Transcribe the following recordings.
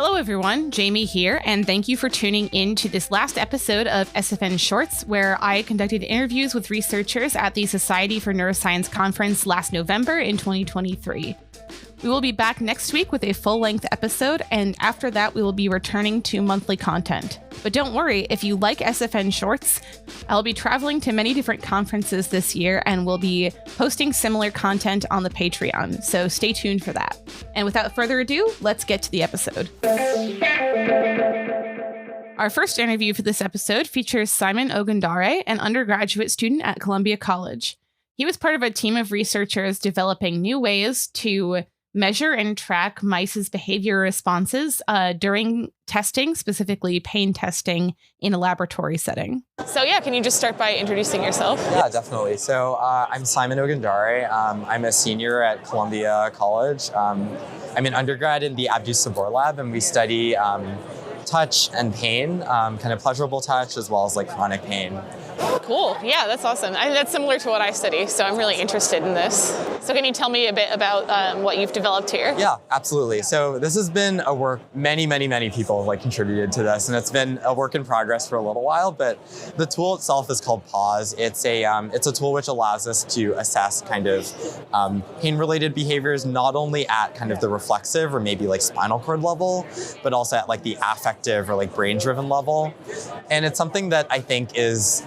Hello everyone, Jamie here, and thank you for tuning in to this last episode of SfN Shorts, where I conducted interviews with researchers at the Society for Neuroscience conference last November in 2023. We will be back next week with a full-length episode, and after that we will be returning to monthly content. But don't worry, if you like SfN Shorts, I'll be traveling to many different conferences this year and will be posting similar content on the Patreon, so stay tuned for that. And without further ado, let's get to the episode. Our first interview for this episode features Simon Ogundare, an undergraduate student at Columbia College. He was part of a team of researchers developing new ways to measure and track mice's behavior responses during testing, specifically pain testing in a laboratory setting. So can you just start by introducing yourself? Yeah, definitely. So I'm Simon Ogundare. I'm a senior at Columbia College. I'm an undergrad in the Abdus Sabor lab, and we study touch and pain, kind of pleasurable touch as well as like chronic pain. Cool. Yeah, that's awesome. That's similar to what I study, so I'm really interested in this. So can you tell me a bit about what you've developed here? Yeah, absolutely. So this has been a work, many people have contributed to this, and it's been a work in progress for a little while, but the tool itself is called PAUSE. It's a tool which allows us to assess kind of pain-related behaviors, not only at kind of the reflexive or maybe like spinal cord level, but also at like the affective or like brain-driven level. And it's something that I think is,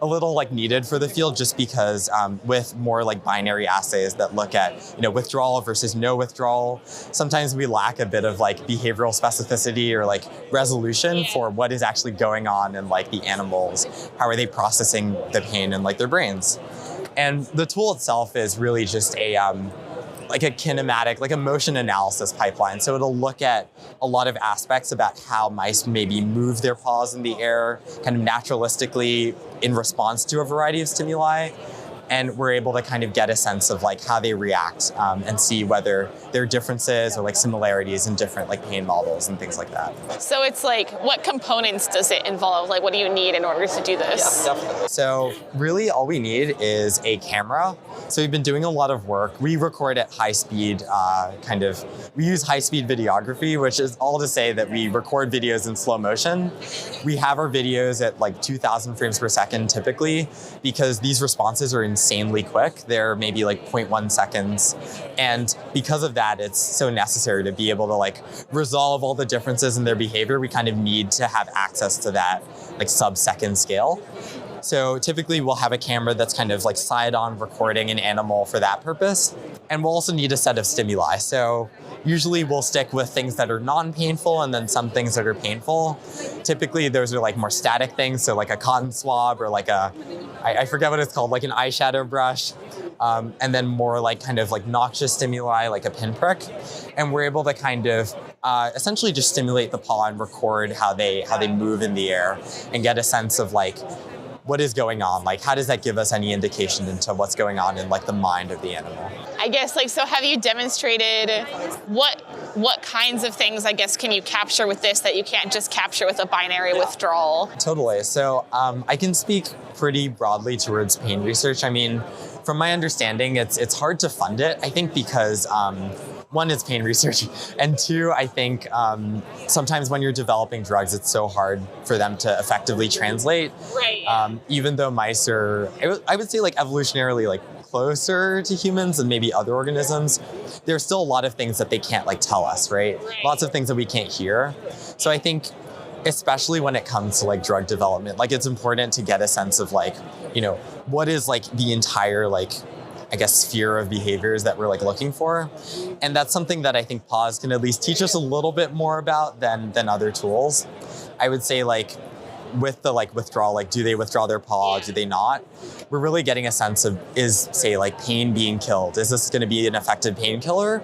a little like needed for the field, just because with more like binary assays that look at, withdrawal versus no withdrawal, sometimes we lack a bit of like behavioral specificity or like resolution for what is actually going on in like the animals. How are they processing the pain in like their brains? And the tool itself is really just a kinematic, like a motion analysis pipeline. So it'll look at a lot of aspects about how mice maybe move their paws in the air, kind of naturalistically in response to a variety of stimuli. And we're able to kind of get a sense of like how they react and see whether there are differences or like similarities in different like pain models and things like that. So it's like, what components does it involve? Like, what do you need in order to do this? Yeah, definitely. So really all we need is a camera. So we've been doing a lot of work. We record at high speed, we use high speed videography, which is all to say that we record videos in slow motion. We have our videos at like 2,000 frames per second typically, because these responses are insanely quick. They're maybe like 0.1 seconds. And because of that, it's so necessary to be able to like resolve all the differences in their behavior. We kind of need to have access to that like sub-second scale. So typically we'll have a camera that's kind of like side-on recording an animal for that purpose. And we'll also need a set of stimuli. So usually we'll stick with things that are non-painful and then some things that are painful. Typically those are like more static things. So like a cotton swab or like I forget what it's called, like an eyeshadow brush. And then more like kind of like noxious stimuli, like a pinprick. And we're able to kind of essentially just stimulate the paw and record how they move in the air and get a sense of like, what is going on? Like, how does that give us any indication into what's going on in like the mind of the animal? I guess so have you demonstrated what kinds of things, can you capture with this that you can't just capture with a binary withdrawal? Totally. So I can speak pretty broadly towards pain research. From my understanding, it's hard to fund it, I think, because one, it's pain research, and two, I think sometimes when you're developing drugs, it's so hard for them to effectively translate. Right. Even though mice are, I would say, like evolutionarily, like closer to humans and maybe other organisms, there's still a lot of things that they can't like tell us, right? Lots of things that we can't hear. So I think, especially when it comes to like drug development, like it's important to get a sense of like, what is like the entire like, sphere of behaviors that we're like looking for. And that's something that I think PAUSE can at least teach us a little bit more about than other tools. I would say like with the like withdrawal, like do they withdraw their paw, do they not? We're really getting a sense of, is say like pain being killed? Is this going to be an effective painkiller?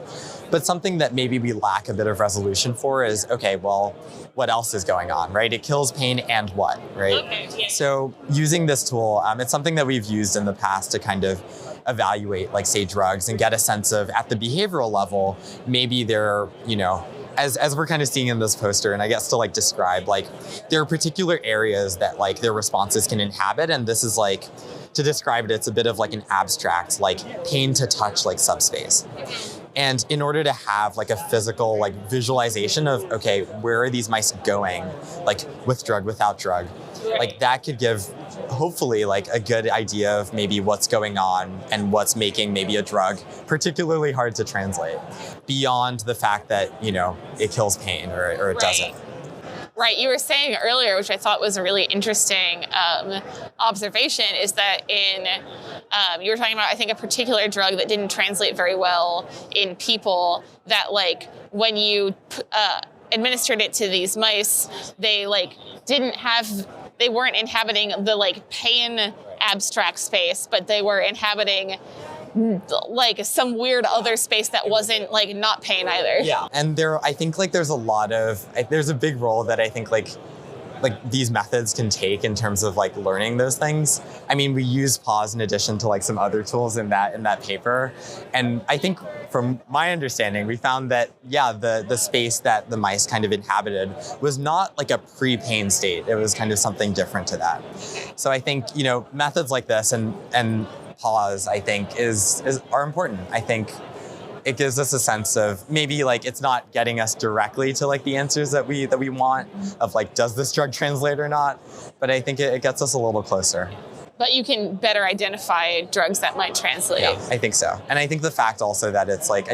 But something that maybe we lack a bit of resolution for is, okay, well, what else is going on, right? It kills pain and what, right? Okay, yeah. So using this tool, it's something that we've used in the past to kind of evaluate, like say drugs and get a sense of at the behavioral level, maybe they're, as we're kind of seeing in this poster, and I guess to like describe, like there are particular areas that like their responses can inhabit. And this is like, to describe it, it's a bit of like an abstract, like pain to touch like subspace. And in order to have like a physical like visualization of, okay, where are these mice going, like with drug, without drug, like that could give hopefully like a good idea of maybe what's going on and what's making maybe a drug particularly hard to translate beyond the fact that, it kills pain or it doesn't. Right. You were saying earlier, which I thought was a really interesting observation, is that you were talking about, I think, a particular drug that didn't translate very well in people, that like when you administered it to these mice, they they weren't inhabiting the like pain abstract space, but they were inhabiting like some weird other space that wasn't like not pain either. Yeah. And I think like there's a big role that I think like these methods can take in terms of like learning those things. I mean, we use pause in addition to like some other tools in that paper. And I think from my understanding, we found that, the space that the mice kind of inhabited was not like a pre-pain state. It was kind of something different to that. So I think, methods like this and pause, I think, are important. I think it gives us a sense of maybe like it's not getting us directly to like the answers that we want of like, does this drug translate or not? But I think it gets us a little closer. But you can better identify drugs that might translate. Yeah, I think so. And I think the fact also that it's like,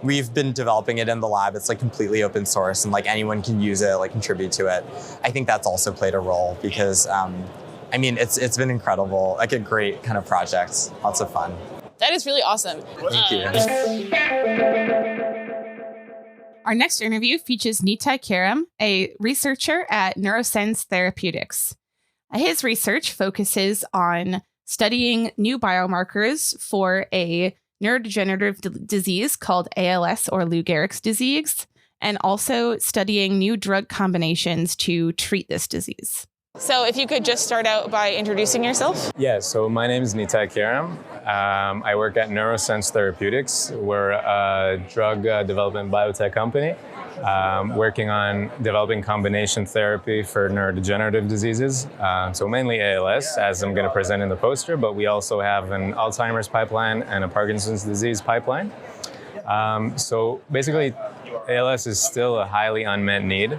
we've been developing it in the lab. It's like completely open source and like anyone can use it, like contribute to it. I think that's also played a role because, it's been incredible, like a great kind of project, lots of fun. That is really awesome. Thank you. Our next interview features Nitai Kiram, a researcher at Neuroscience Therapeutics. His research focuses on studying new biomarkers for a neurodegenerative disease called ALS or Lou Gehrig's disease, and also studying new drug combinations to treat this disease. So if you could just start out by introducing yourself. Yeah, so my name is Nitai Kiram. I work at Neuroscience Therapeutics. We're a drug development biotech company working on developing combination therapy for neurodegenerative diseases. So mainly ALS, as I'm going to present in the poster, but we also have an Alzheimer's pipeline and a Parkinson's disease pipeline. So basically, ALS is still a highly unmet need.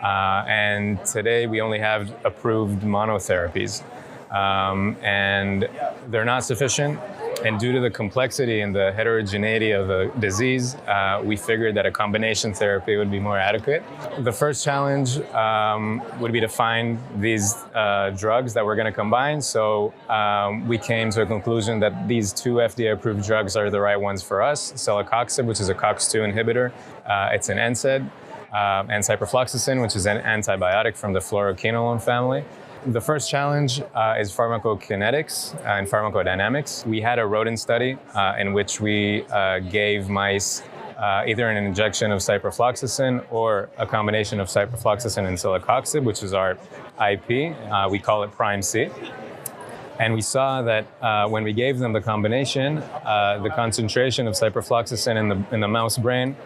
And today we only have approved monotherapies, and they're not sufficient. And due to the complexity and the heterogeneity of the disease, we figured that a combination therapy would be more adequate. The first challenge would be to find these drugs that we're going to combine. So we came to a conclusion that these two FDA-approved drugs are the right ones for us. Celecoxib, which is a COX-2 inhibitor, it's an NSAID. And ciprofloxacin, which is an antibiotic from the fluoroquinolone family. The first challenge is pharmacokinetics and pharmacodynamics. We had a rodent study in which we gave mice either an injection of ciprofloxacin or a combination of ciprofloxacin and celecoxib, which is our IP. We call it Prime C. And we saw that when we gave them the combination, the concentration of ciprofloxacin in the mouse brain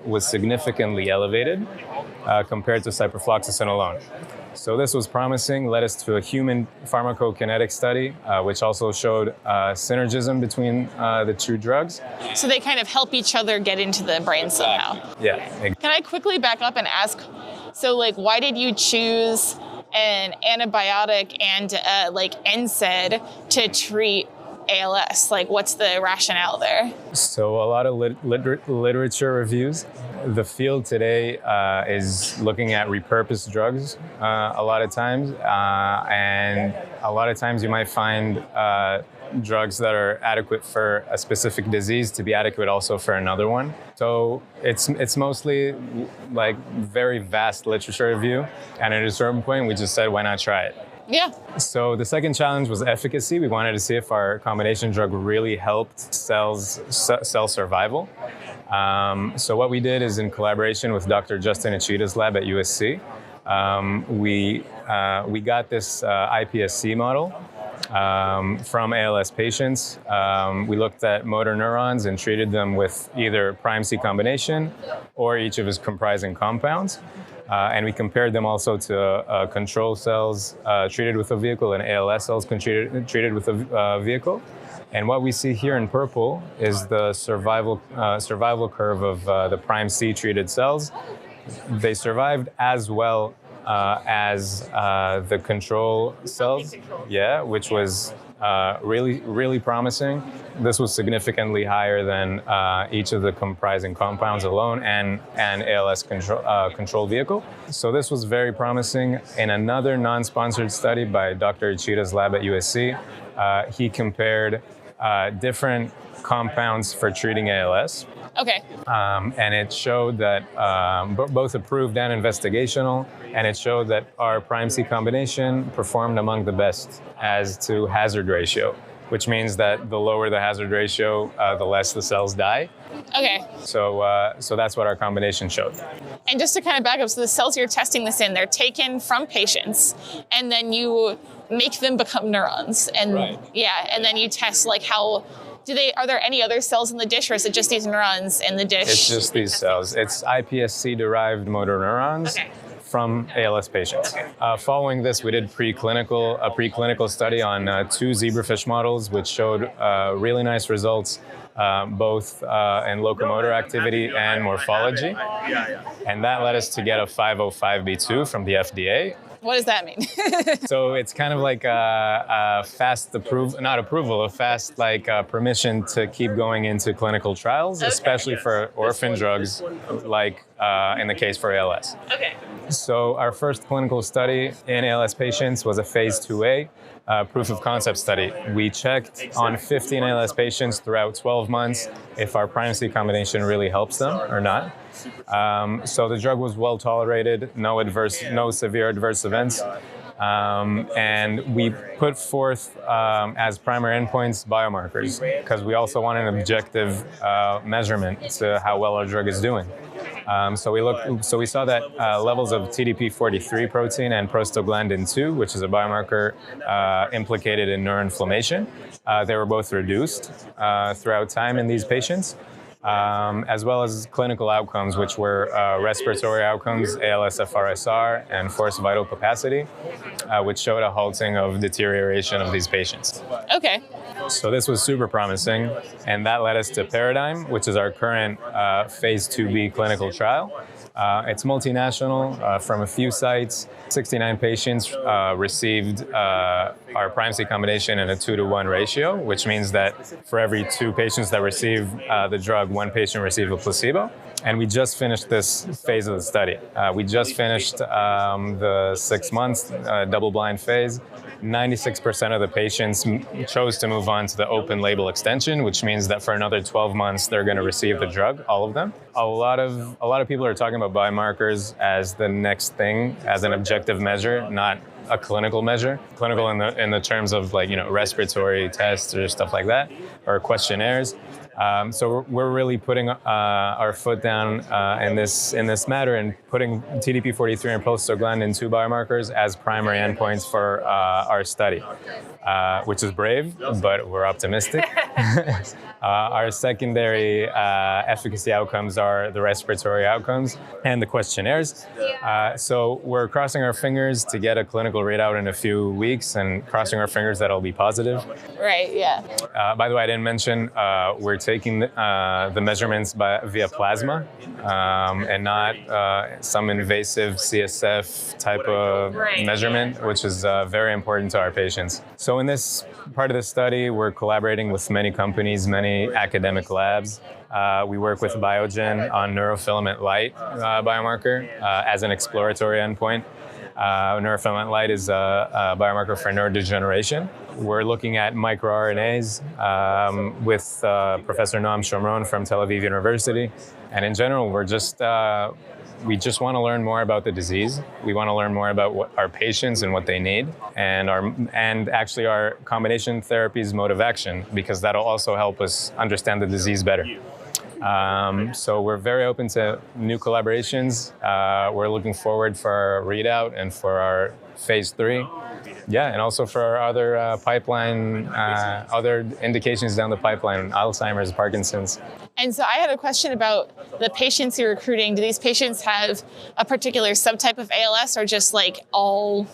was significantly elevated compared to ciprofloxacin alone. So this was promising, led us to a human pharmacokinetic study, which also showed synergism between the two drugs. So they kind of help each other get into the brain somehow. Yeah. Can I quickly back up and ask, so like, why did you choose an antibiotic and NSAID to treat ALS? Like, what's the rationale there? So a lot of literature reviews. The field today is looking at repurposed drugs a lot of times, and a lot of times you might find drugs that are adequate for a specific disease to be adequate also for another one. So it's mostly like very vast literature review, and at a certain point we just said, why not try it? Yeah. So the second challenge was efficacy. We wanted to see if our combination drug really helped cell survival. So what we did is, in collaboration with Dr. Justin Ichida's lab at USC, we got this iPSC model from ALS patients. We looked at motor neurons and treated them with either Prime C combination or each of its comprising compounds. And we compared them also to control cells treated with a vehicle and ALS cells treated with a vehicle. And what we see here in purple is the survival curve of the prime C treated cells. They survived as well as the control cells, which was really promising. This was significantly higher than each of the comprising compounds alone and ALS control vehicle. So this was very promising. In another non-sponsored study by Dr. Ichida's lab at USC, he compared different compounds for treating ALS. Okay. And it showed that both approved and investigational, and it showed that our prime C combination performed among the best as to hazard ratio, which means that the lower the hazard ratio, the less the cells die. Okay. So that's what our combination showed. And just to kind of back up, so the cells you're testing this in, they're taken from patients, and then you make them become neurons, and and then you test like how. Are there any other cells in the dish, or is it just these neurons in the dish? It's just these cells. It's iPSC-derived motor neurons from ALS patients. Following this, we did a preclinical study on 2 zebrafish models, which showed really nice results, both in locomotor activity and morphology. And that led us to get a 505(b)(2) from the FDA. What does that mean? So it's kind of like a fast permission to keep going into clinical trials, especially for orphan drugs, like in the case for ALS. Okay. So our first clinical study in ALS patients was a phase 2A proof of concept study. We checked on 15 ALS patients throughout 12 months if our prime C combination really helps them or not. So the drug was well tolerated, no severe adverse events. And we put forth as primary endpoints biomarkers, because we also want an objective measurement to how well our drug is doing. So we saw that levels of TDP-43 protein and prostaglandin 2, which is a biomarker implicated in neuroinflammation, they were both reduced throughout time in these patients. As well as clinical outcomes, which were respiratory outcomes, ALS-FRSR, and forced vital capacity, which showed a halting of deterioration of these patients. Okay. So this was super promising, and that led us to Paradigm, which is our current phase 2B clinical trial. It's multinational from a few sites. 69 patients received our prime C combination in a 2-to-1 ratio, which means that for every 2 patients that receive the drug, 1 patient received a placebo. And we just finished this phase of the study. We just finished the 6 months double-blind phase. 96% of the patients chose to move on to the open label extension, which means that for another 12 months, they're going to receive the drug, all of them. A lot of people are talking about biomarkers as the next thing, as an objective measure, not a clinical measure. Clinical in the terms of respiratory tests or stuff like that, or questionnaires. So we're really putting our foot down in this matter and putting TDP-43 and prostaglandin 2 biomarkers as primary endpoints for our study, which is brave, but we're optimistic. Our secondary efficacy outcomes are the respiratory outcomes and the questionnaires. So we're crossing our fingers to get a clinical readout in a few weeks, and crossing our fingers that it'll be positive. Right, yeah. By the way, I didn't mention we're taking the measurements via plasma and not some invasive CSF type of measurement, which is very important to our patients. So in this part of the study, we're collaborating with many companies, many academic labs. We work with Biogen on neurofilament light biomarker as an exploratory endpoint. Neurofilament light is a biomarker for neurodegeneration. We're looking at microRNAs with Professor Noam Shomron from Tel Aviv University. And in general, we just want to learn more about the disease. We want to learn more about what our patients and what they need, and actually our combination therapies mode of action, because that'll also help us understand the disease better. So we're very open to new collaborations. We're looking forward for our readout and for our phase 3. Yeah, and also for our other pipeline, other indications down the pipeline, Alzheimer's, Parkinson's. And so I had a question about the patients you're recruiting. Do these patients have a particular subtype of ALS or just like all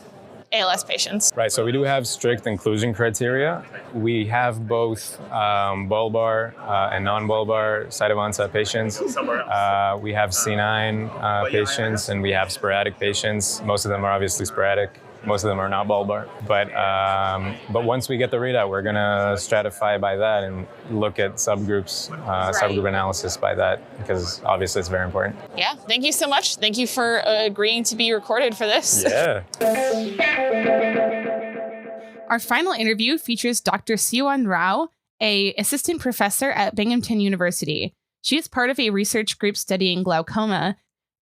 ALS patients? Right, so we do have strict inclusion criteria. We have both bulbar and non-bulbar site of onset patients. We have C9 patients and we have sporadic patients. Most of them are obviously sporadic. Most of them are not bulbar. But once we get the readout, we're going to stratify by that and look at subgroups, subgroup analysis by that, because obviously it's very important. Yeah, thank you so much. Thank you for agreeing to be recorded for this. Yeah. Our final interview features Dr. Siwan Rao, an assistant professor at Binghamton University. She is part of a research group studying glaucoma,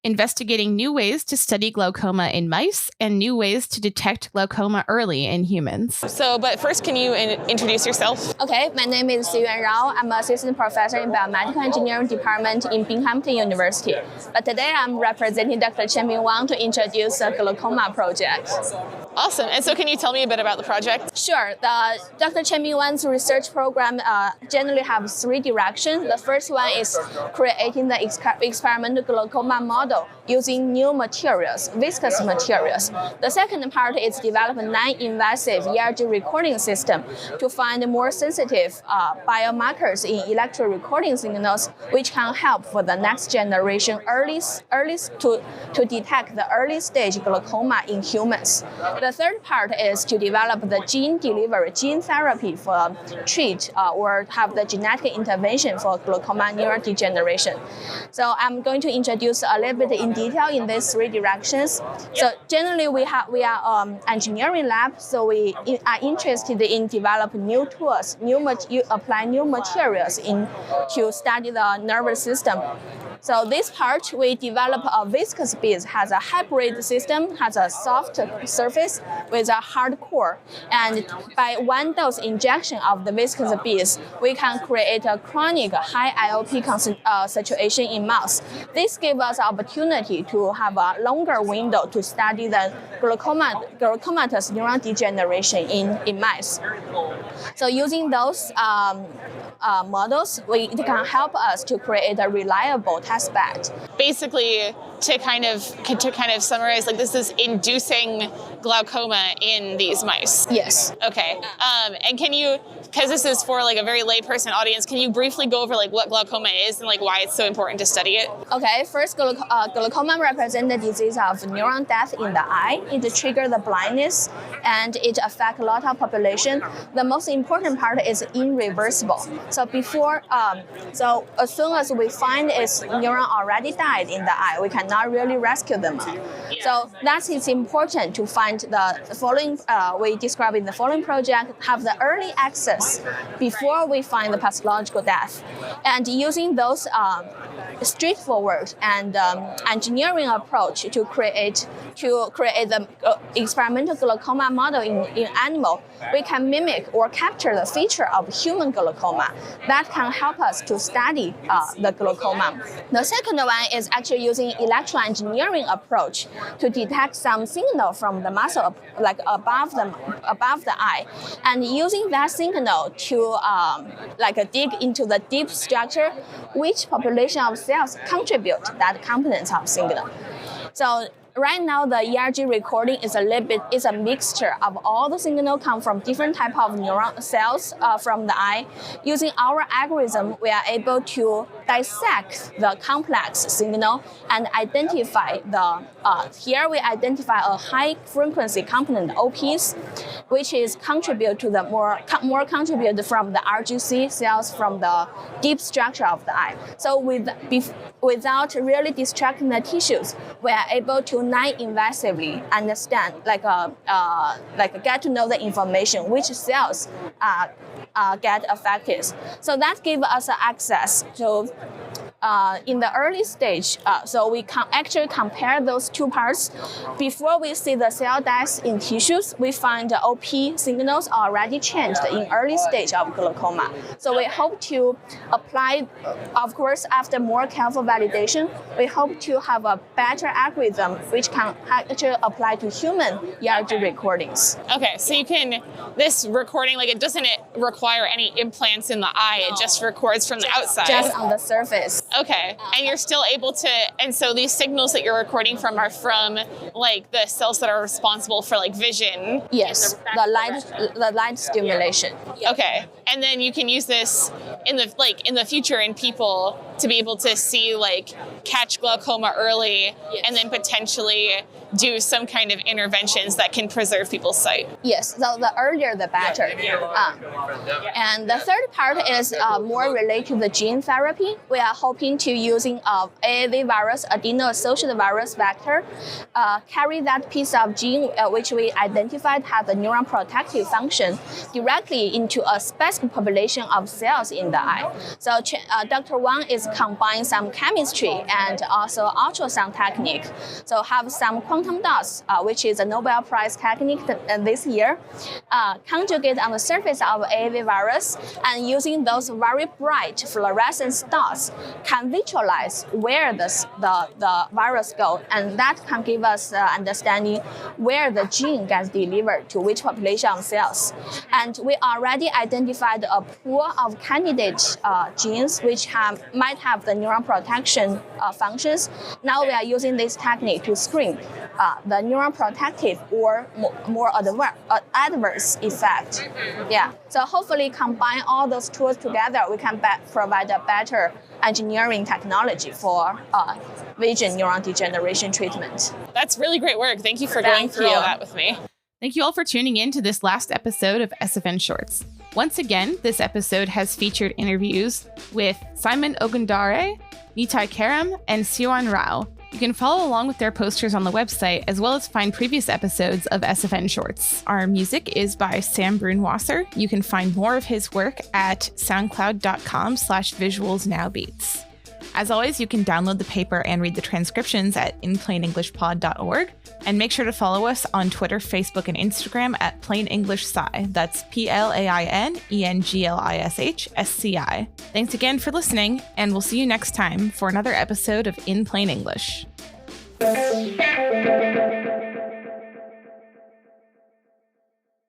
investigating new ways to study glaucoma in mice and new ways to detect glaucoma early in humans. But first, can you introduce yourself? Okay, my name is Siyuan Rao. I'm an assistant professor in biomedical engineering department in Binghamton University. But today I'm representing Dr. Chen-Ming Wang to introduce the glaucoma project. Awesome. And so can you tell me a bit about the project? Sure. Dr. Chen-Ming Wang's research program generally have three directions. The first one is creating the experimental glaucoma model using new materials, viscous materials. The second part is develop a non-invasive ERG recording system to find more sensitive biomarkers in electro recording signals, which can help for the next generation early to detect the early stage glaucoma in humans. The third part is to develop the gene therapy for treat or have the genetic intervention for glaucoma neurodegeneration. So I'm going to introduce a little bit in detail in these three directions. So generally we are engineering lab, so we are interested in developing new tools, apply new materials to study the nervous system. So this part, we develop a viscous bead, has a hybrid system, has a soft surface with a hard core. And by one dose injection of the viscous beads, we can create a chronic high IOP situation in mouse. This gives us opportunity to have a longer window to study the glaucomatous neurodegeneration in mice. So using those models, it can help us to create a reliable test bed. Basically, to kind of summarize, like this is inducing glaucoma in these mice. Yes. Okay. And can you, because this is for like a very layperson audience, can you briefly go over like what glaucoma is and like why it's so important to study it? Okay. First, glaucoma represents the disease of neuron death in the eye. It triggers the blindness and it affects a lot of population. The most important part is irreversible. So so as soon as we find its neuron already died in the eye, we cannot really rescue them. So it's important to find the following, we describe in the following project, have the early access before we find the pathological death. And using those straightforward and engineering approach to create the experimental glaucoma model in animal, we can mimic or capture the feature of human glaucoma. That can help us to study the glaucoma. The second one is actually using electroengineering approach to detect some signal from the muscle, like above the eye, and using that signal to dig into the deep structure, which population of cells contribute that component of signal. So right now, the ERG recording is a mixture of all the signal come from different type of neuron cells from the eye. Using our algorithm, we are able to dissect the complex signal and identify here we identify a high frequency component OPs, which is contribute to the more contributed from the RGC cells from the deep structure of the eye. So without really distracting the tissues, we are able to non-invasively understand, get to know the information which cells get affected. So that gives us access to in the early stage, so we can actually compare those two parts. Before we see the cell death in tissues, we find the OP signals are already changed in early stage of glaucoma. So we hope to apply, of course, after more careful validation, we hope to have a better algorithm which can actually apply to human ERG recordings. Okay, so this recording, like it doesn't require any implants in the eye, it just records from the outside. Just on the surface. Okay, and you're still able to, and so these signals that you're recording from are from like the cells that are responsible for like vision. Yes, the light stimulation. Okay, and then you can use this in the future in people to be able to see catch glaucoma early, and then potentially do some kind of interventions that can preserve people's sight. Yes, so the earlier the better. And the third part is more related to the gene therapy. We are hoping to using AAV virus, adeno-associated virus vector, carry that piece of gene which we identified has a neuron protective function directly into a specific population of cells in the eye. So Dr. Wang is combining some chemistry and also ultrasound technique. So have some quantum dots, which is a Nobel Prize technique this year, conjugate on the surface of AAV virus, and using those very bright fluorescent dots can visualize where the virus goes, and that can give us understanding where the gene gets delivered to which population of cells. And we already identified a pool of candidate genes which might have the neuron protection functions. Now we are using this technique to screen the neuron protective or more adverse effect. Yeah. So hopefully combine all those tools together, we can provide a better engineering technology for vision neuron degeneration treatment. That's really great work. Thank you for going through all that with me. Thank you all for tuning in to this last episode of SfN Shorts. Once again, this episode has featured interviews with Simon Ogundare, Nitai Karam, and Sioan Rao. You can follow along with their posters on the website, as well as find previous episodes of SfN Shorts. Our music is by Sam Brunwasser. You can find more of his work at soundcloud.com/visualsnowbeats. As always, you can download the paper and read the transcriptions at inplainenglishpod.org. And make sure to follow us on Twitter, Facebook, and Instagram at Plain English Sci. That's PLAINENGLISHSCI. Thanks again for listening, and we'll see you next time for another episode of In Plain English.